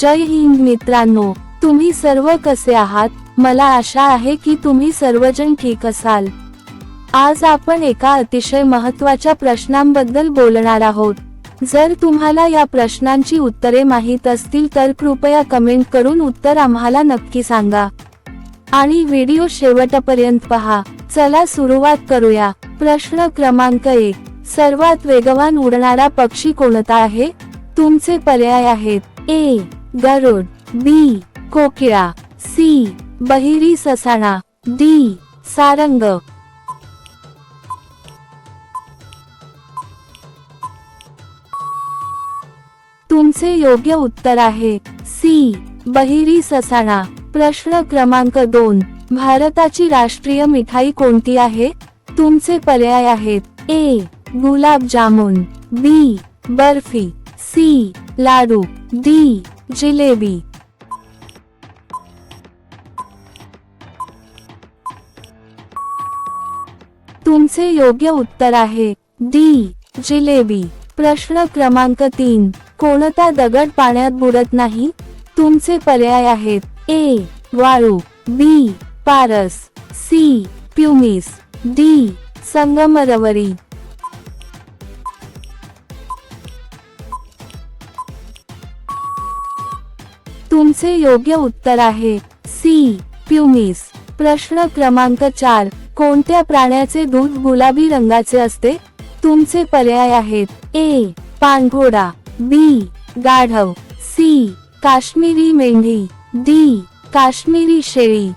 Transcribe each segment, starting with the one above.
जय हिंद मित्रांनो, तुम्ही सर्व कसे आहात? मला आशा आहे की तुम्ही सर्वजण ठीक असाल। आज आपण एका अतिशय महत्त्वाच्या प्रश्नांबद्दल बोलणार आहोत। जर तुम्हाला या प्रश्नांची उत्तरे माहित असतील तर कृपया कमेंट करून उत्तर आम्हाला नक्की सांगा आणि व्हिडिओ शेवटपर्यंत पहा। चला सुरुवात करूया। प्रश्न क्रमांक 1, सर्वात वेगवान उडणारा पक्षी कोणता आहे? तुमचे पर्याय आहेत: ए गरुड, बी कोकिळा, सी बहिरी ससाणा, डी सारंग। तुमचे योग्य उत्तर आहे सी बहिरी ससाणा। प्रश्न क्रमांक 2, भारताची राष्ट्रीय मिठाई कोणती आहे? तुमचे पर्याय आहेत: ए गुलाबजामुन, बी बर्फी, सी लाडू, डी जिलेबी। तुमचे योग्य उत्तर आहे डी जिलेबी। प्रश्न क्रमांक 3, कोणता दगड पाण्यात बुडत नाही? तुमचे पर्याय आहेत: ए वाळू, बी पारस, सी प्युमिस, डी संगमरवरी। तुमचे योग्य उत्तर आहे सी प्युमिस। प्रश्न क्रमांक 4, कोणत्या प्राण्याचे दूध गुलाबी रंगाचे असते? तुमचे पर्याय आहेत: ए पाणघोडा, बी गाढव, सी काश्मीरी मेंढी, डी काश्मीरी शेळी।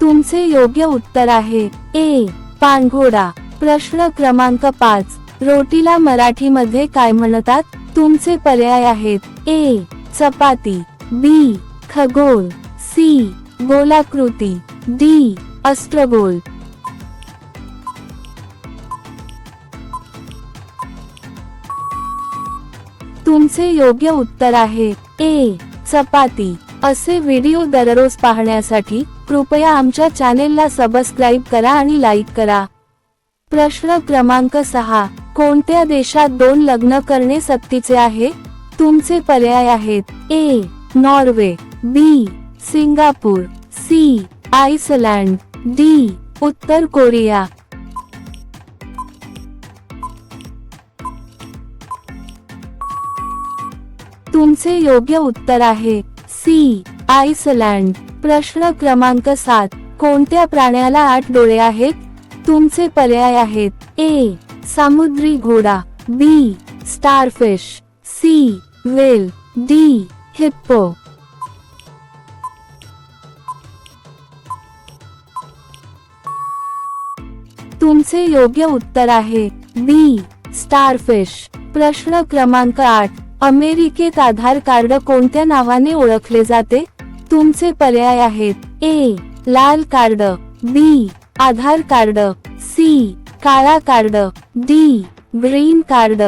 तुमचे योग्य उत्तर आहे ए पाणघोडा। प्रश्न क्रमांक 5, रोटीला मराठीमध्ये काय म्हणतात? तुमचे पर्याय आहेत: ए चपाती, बी खगोल, सी गोलाकृती, डी अष्टगोल। तुमचे योग्य उत्तर आहे ए चपाती। असे व्हिडिओ दररोज पाहण्यासाठी कृपया आमच्या चॅनेलला सबस्क्राईब करा आणि लाईक करा। प्रश्न क्रमांक 6, कोणत्या देशात 2 लग्न करणे सक्तीचे आहे? तुमचे पर्याय आहेत: A Norway, B Singapore, C Iceland, D उत्तर कोरिया। तुमचे योग्य उत्तर आहे सी आइसलँड। प्रश्न क्रमांक 7, कोणत्या प्राण्याला 8 डोळे आहेत? तुमचे पर्याय आहेत: ए समुद्री घोडा, B starfish, C whale, D hippo. तुमचे योग्य उत्तर आहे बी स्टारफिश। प्रश्न क्रमांक 8, अमेरिकेत आधार कार्ड कोणत्या नावाने ओळखले जाते? तुमचे पर्याय आहेत: ए लाल कार्ड, बी आधार कार्ड, सी काळा कार्ड, डी ग्रीन कार्ड।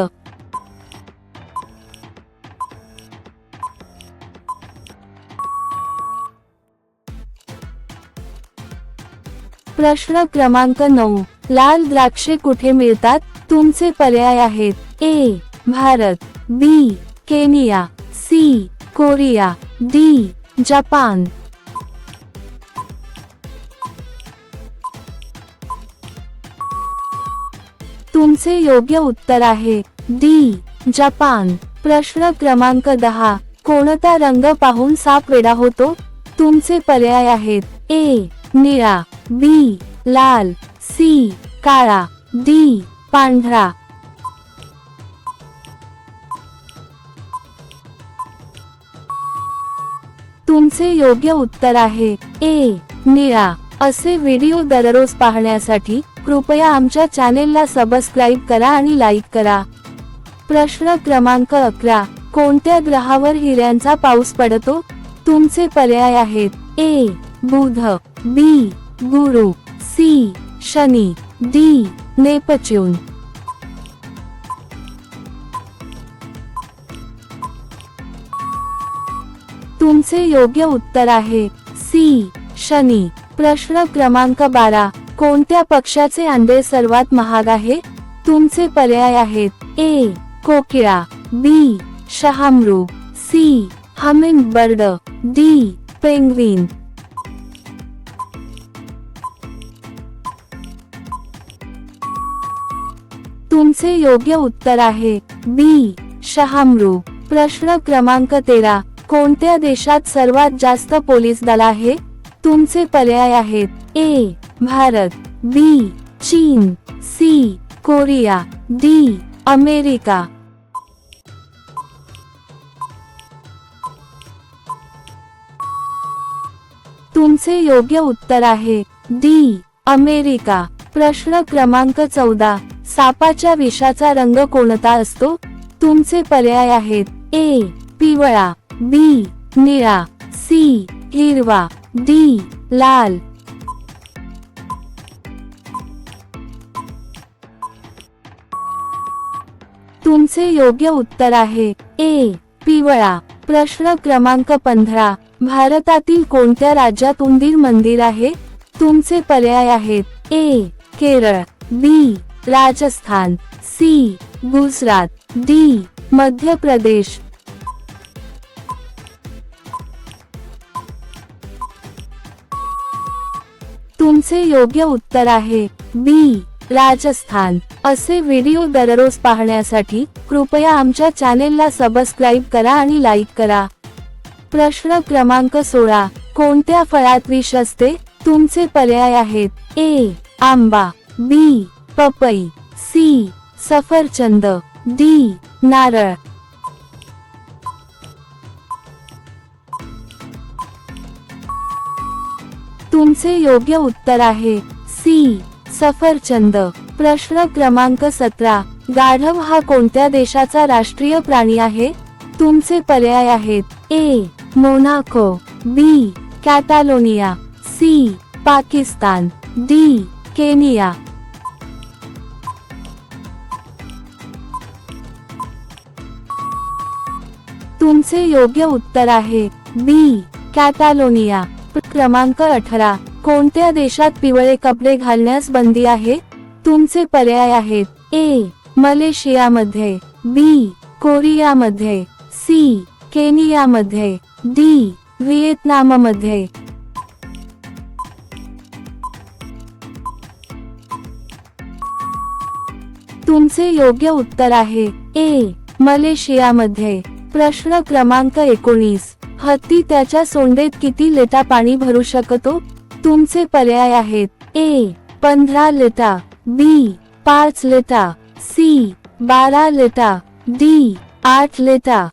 प्रश्न क्रमांक 9, लाल द्राक्षे कुठे मिळतात? तुमचे पर्याय आहेत: A Bharat, B Kenya, C Korea, D Japan. तुमचे योग्य उत्तर आहे डी जपान। प्रश्न क्रमांक 10, कोणता रंग पाहून साप वेडा होतो? तुमचे पर्याय आहेत: ए निळा, बी लाल, सी काळा, डी पांढरा। तुमचे योग्य उत्तर आहे ए निळा। असे व्हिडिओ दररोज पाहण्यासाठी कृपया आमच्या चॅनेलला सबस्क्राईब करा आणि लाईक करा। प्रश्न क्रमांक 11, कोणत्या ग्रहावर हिऱ्यांचा पाऊस पडतो? तुमचे पर्याय आहेत: ए बुध, बी गुरु, सी शनी, डी नेपच्यून। तुमचे योग्य उत्तर आहे सी शनी। प्रश्न क्रमांक 12, कोणत्या पक्ष्याचे अंडे सर्वात महाग आहे? तुमचे पर्याय आहेत ए कोकिळा, बी शहामृग, सी हमिंगबर्ड, डी पेंग्विन. तुमचे योग्य उत्तर आहे बी शहामृग. प्रश्न क्रमांक 13. कोणत्या देशात सर्वात जास्त पोलीस दल आहे? तुमचे पर्याय आहेत ए भारत, बी चीन, सी कोरिया, डी अमेरिका. तुमचे योग्य उत्तर आहे डी अमेरिका. प्रश्न क्रमांक 14. सापाच्या विषाचा रंग कोणता असतो? तुमचे पर्याय आहेत ए पिवळा, बी निळा, सी हिरवा, डी लाल. तुमचे योग्य उत्तर आहे ए पिवळा. प्रश्न क्रमांक 15. भारतातील कोणत्या राज्यात उंदीर मंदिर आहे? तुमचे पर्याय आहेत ए केरळ, बी राजस्थान, सी गुजरात, डी मध्य प्रदेश. तुमचे योग्य उत्तर आहे बी राजस्थान. असे व्हिडिओ दररोज पाहण्यासाठी कृपया आमच्या चॅनेलला सबस्क्राईब करा आणि लाईक करा. प्रश्न क्रमांक 16. कोणत्या फळात विष असते? तुमचे पर्याय आहेत ए आंबा, बी पपई, सी सफरचंद, डी नारळ. तुमचे योग्य उत्तर आहे सी सफरचंद. प्रश्न क्रमांक 17. गाढव हा कोणत्या देशाचा राष्ट्रीय प्राणी आहे? तुमचे पर्याय आहेत ए मोनाको, बी कॅटालोनिया, सी पाकिस्तान, डी केनिया. तुमचे योग्य उत्तर आहे बी कॅटालोनिया. क्रमांक 18. कोणत्या देशात पिवळे कपडे घालण्यास बंदी आहे? तुमचे पर्याय आहेत ए मलेशियामध्ये, बी कोरियामध्ये, सी केनियामध्ये, डी व्हिएतनाममध्ये. तुमचे योग्य उत्तर आहे ए मलेशियामध्ये. प्रश्न क्रमांक 19. हत्ती त्याच्या सोंडेत किती लिटर पाणी भरू शकतो? तुमचे पर्याय आहेत A 15 litre, B 5 litre, C 12 litre, D 8 litre.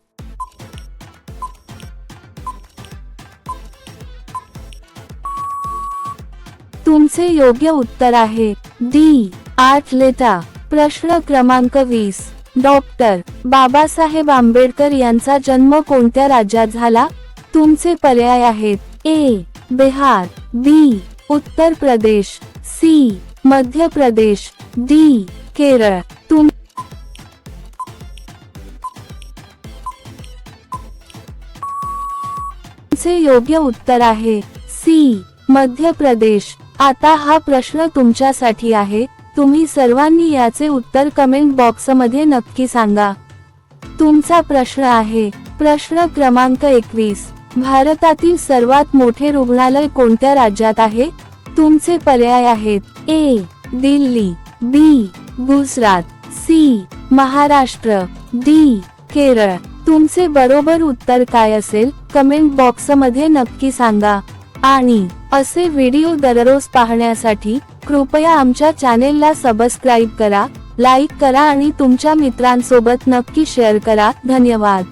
तुमचे योग्य उत्तर आहे डी 8 लिटर. प्रश्न क्रमांक 20. डॉक्टर बाबासाहेब आंबेडकर यांचा जन्म कोणत्या राज्यात झाला? तुमचे पर्याय आहेत ए बिहार, बी उत्तर प्रदेश, सी मध्य प्रदेश, डी केरळ. तुमचे योग्य उत्तर आहे सी मध्य प्रदेश. आता हा प्रश्न तुमच्यासाठी आहे. तुम्ही सर्वांनी याचे उत्तर कमेंट बॉक्समध्ये नक्की सांगा. तुमचा प्रश्न आहे प्रश्न क्रमांक 21. भारतातील सर्वात मोठे रुग्णालय कोणत्या राज्यात आहे? तुमचे पर्याय आहेत ए दिल्ली, बी गुजरात, सी महाराष्ट्र, डी केरळ. तुमचे बरोबर उत्तर काय असेल कमेंट बॉक्समध्ये नक्की सांगा. आणि असे व्हिडिओ दररोज पाहण्यासाठी कृपया आमच्या चॅनेलला सबस्क्राईब करा, लाईक करा आणि तुमच्या मित्रांसोबत नक्की शेअर करा. धन्यवाद.